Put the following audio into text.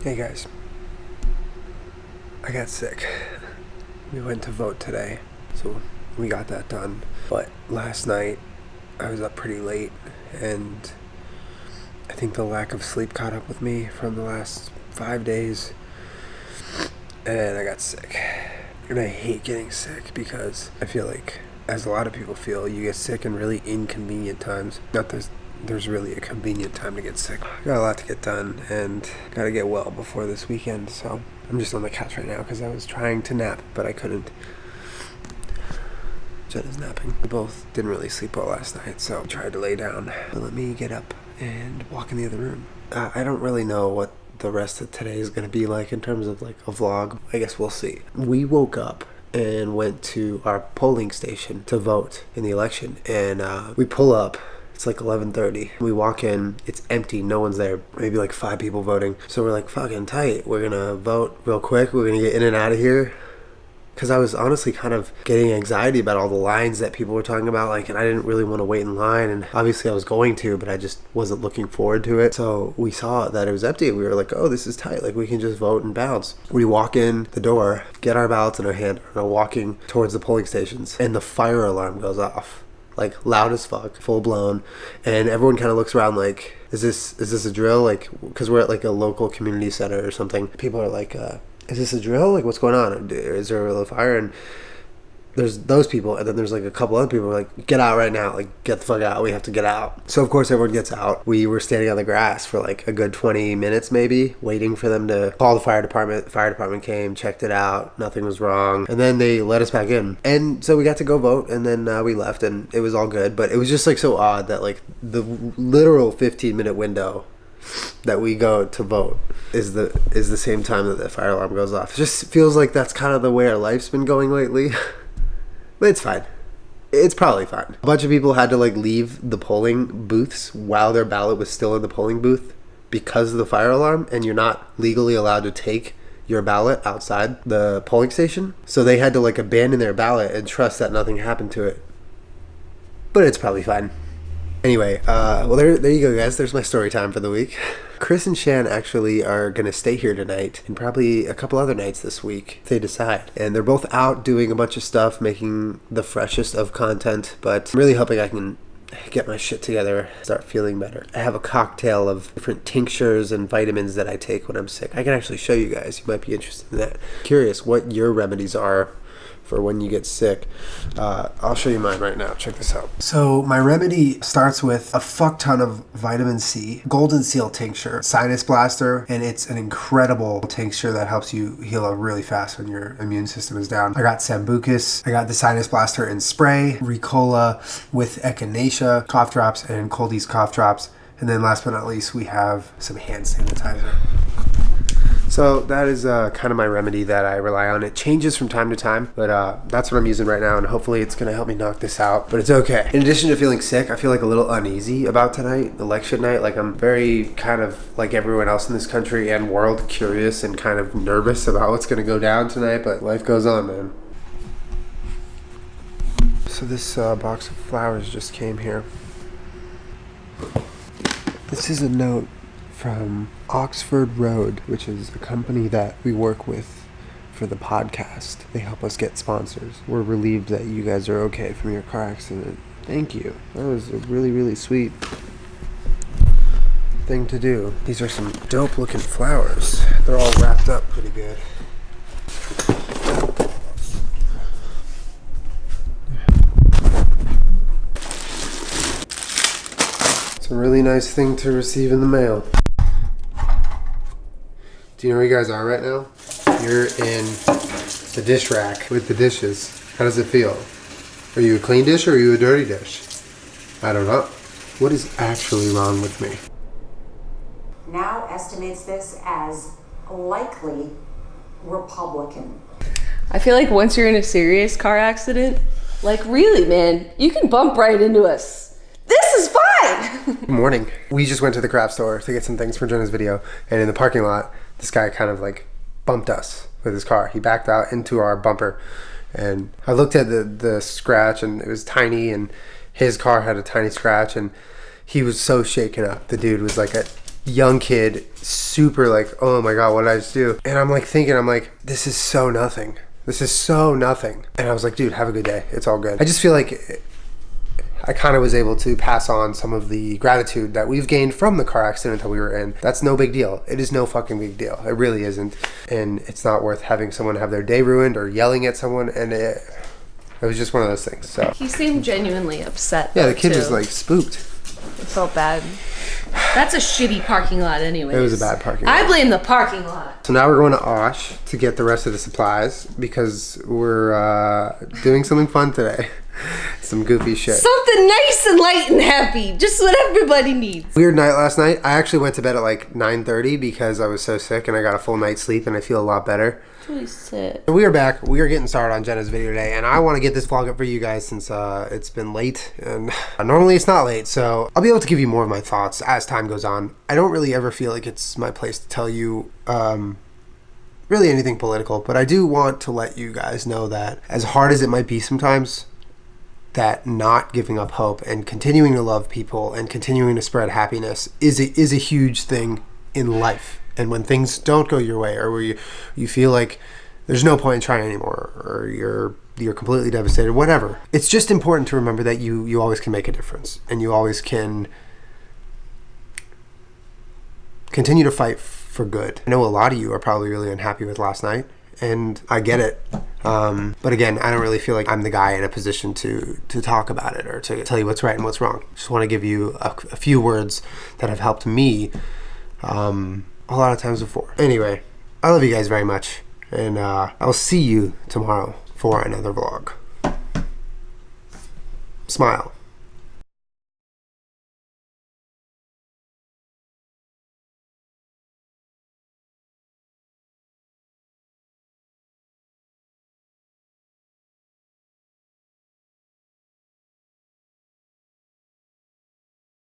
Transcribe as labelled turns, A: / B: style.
A: Hey guys, I got sick. We went to vote today, so we got that done. But last night, I was up pretty late, and I think the lack of sleep caught up with me from the last 5 days, and I got sick. And I hate getting sick because I feel like, as a lot of people feel, you get sick in really inconvenient times. Not there's really a convenient time to get sick. I got a lot to get done and gotta get well before this weekend, so I'm just on the couch right now because I was trying to nap, but I couldn't. Jenna's napping. We both didn't really sleep well last night, so I tried to lay down. But let me get up and walk in the other room. I don't really know what the rest of today is going to be like in terms of like a vlog. I guess we'll see. We woke up and went to our polling station to vote in the election, and we pull up. It's like 11:30. We walk in, it's empty, no one's there. Maybe like 5 people voting. So we're like, fucking tight. We're gonna vote real quick. We're gonna get in and out of here. Because I was honestly kind of getting anxiety about all the lines that people were talking about, like, and I didn't really want to wait in line, and obviously I was going to, but I just wasn't looking forward to it. So we saw that it was empty. We were like, oh, this is tight. Like, we can just vote and bounce. We walk in the door, get our ballots in our hand, and are walking towards the polling stations, and the fire alarm goes off. Like, loud as fuck, full blown, and everyone kind of looks around like, is this a drill? Like, because we're at like a local community center or something. People are like, is this a drill? Like, what's going on? Is there a fire? And there's those people, and then there's like a couple other people who are like, get out right now, like, get the fuck out, we have to get out. So of course everyone gets out. We were standing on the grass for like a good 20 minutes maybe, waiting for them to call the fire department. The fire department came, checked it out, nothing was wrong, and then they let us back in. And so we got to go vote, and then we left, and it was all good. But it was just like so odd that like the literal 15-minute window that we go to vote is the same time that the fire alarm goes off. It just feels like that's kind of the way our life's been going lately. But it's fine. It's probably fine. A bunch of people had to like leave the polling booths while their ballot was still in the polling booth because of the fire alarm, and you're not legally allowed to take your ballot outside the polling station. So they had to like abandon their ballot and trust that nothing happened to it. But it's probably fine. Anyway, well, there you go, guys. There's my story time for the week. Chris and Shan actually are going to stay here tonight and probably a couple other nights this week if they decide. And they're both out doing a bunch of stuff, making the freshest of content. But I'm really hoping I can get my shit together, start feeling better. I have a cocktail of different tinctures and vitamins that I take when I'm sick. I can actually show you guys. You might be interested in that. Curious what your remedies are for when you get sick. I'll show you mine right now. Check this out. So my remedy starts with a fuck ton of vitamin C, Golden Seal tincture, Sinus Blaster, and it's an incredible tincture that helps you heal up really fast when your immune system is down. I got Sambucus, I got the Sinus Blaster in spray, Ricola with Echinacea cough drops, and Cold-Ease cough drops. And then last but not least, we have some hand sanitizer. So that is kind of my remedy that I rely on. It changes from time to time, but that's what I'm using right now, and hopefully it's going to help me knock this out, but it's okay. In addition to feeling sick, I feel like a little uneasy about tonight, election night. Like, I'm very kind of like everyone else in this country and world, curious and kind of nervous about what's going to go down tonight, but life goes on, man. So this box of flowers just came here. This is a note from Oxford Road, which is a company that we work with for the podcast. They help us get sponsors. We're relieved that you guys are okay from your car accident. Thank you. That was a really, really sweet thing to do. These are some dope looking flowers. They're all wrapped up pretty good. It's a really nice thing to receive in the mail. Do you know where you guys are right now? You're in the dish rack with the dishes. How does it feel? Are you a clean dish or are you a dirty dish? I don't know. What is actually wrong with me?
B: Now estimates this as likely Republican.
C: I feel like once you're in a serious car accident, like really, man, you can bump right into us. This is fine!
A: Good morning. We just went to the craft store to get some things for Jenna's video, and in the parking lot, this guy kind of like bumped us with his car. He backed out into our bumper, and I looked at the scratch, and it was tiny, and his car had a tiny scratch, and he was so shaken up. The dude was like young kid, super like, oh my God, what did I just do? And I'm like thinking, I'm like, this is so nothing. This is so nothing. And I was like, dude, have a good day. It's all good. I just feel like I kind of was able to pass on some of the gratitude that we've gained from the car accident that we were in. That's no big deal. It is no fucking big deal. It really isn't. And it's not worth having someone have their day ruined or yelling at someone. And it was just one of those things. So
C: He seemed genuinely upset.
A: yeah, the kid
C: too.
A: was like spooked.
C: It felt bad. That's a shitty parking lot anyways.
A: It was a bad parking lot.
C: I blame the parking lot.
A: So now we're going to Osh to get the rest of the supplies because we're doing something fun today. Some goofy shit.
C: Something nice and light and happy. Just what everybody needs.
A: Weird night last night. I actually went to bed at like 9:30 because I was so sick, and I got a full night's sleep and I feel a lot better.
C: Really sick.
A: We are back. We are getting started on Jenna's video today, and I want to get this vlog up for you guys since it's been late, and normally it's not late, so I'll be able to give you more of my thoughts as time goes on. I don't really ever feel like it's my place to tell you really anything political, but I do want to let you guys know that as hard as it might be sometimes, that not giving up hope and continuing to love people and continuing to spread happiness is a huge thing in life. And when things don't go your way, or where you feel like there's no point in trying anymore, or you're completely devastated, whatever, it's just important to remember that you always can make a difference, and you always can continue to fight for good. I know a lot of you are probably really unhappy with last night, and I get it. But again, I don't really feel like I'm the guy in a position to talk about it or to tell you what's right and what's wrong. Just want to give you a few words that have helped me a lot of times before. Anyway, I love you guys very much, and I'll see you tomorrow for another vlog. Smile.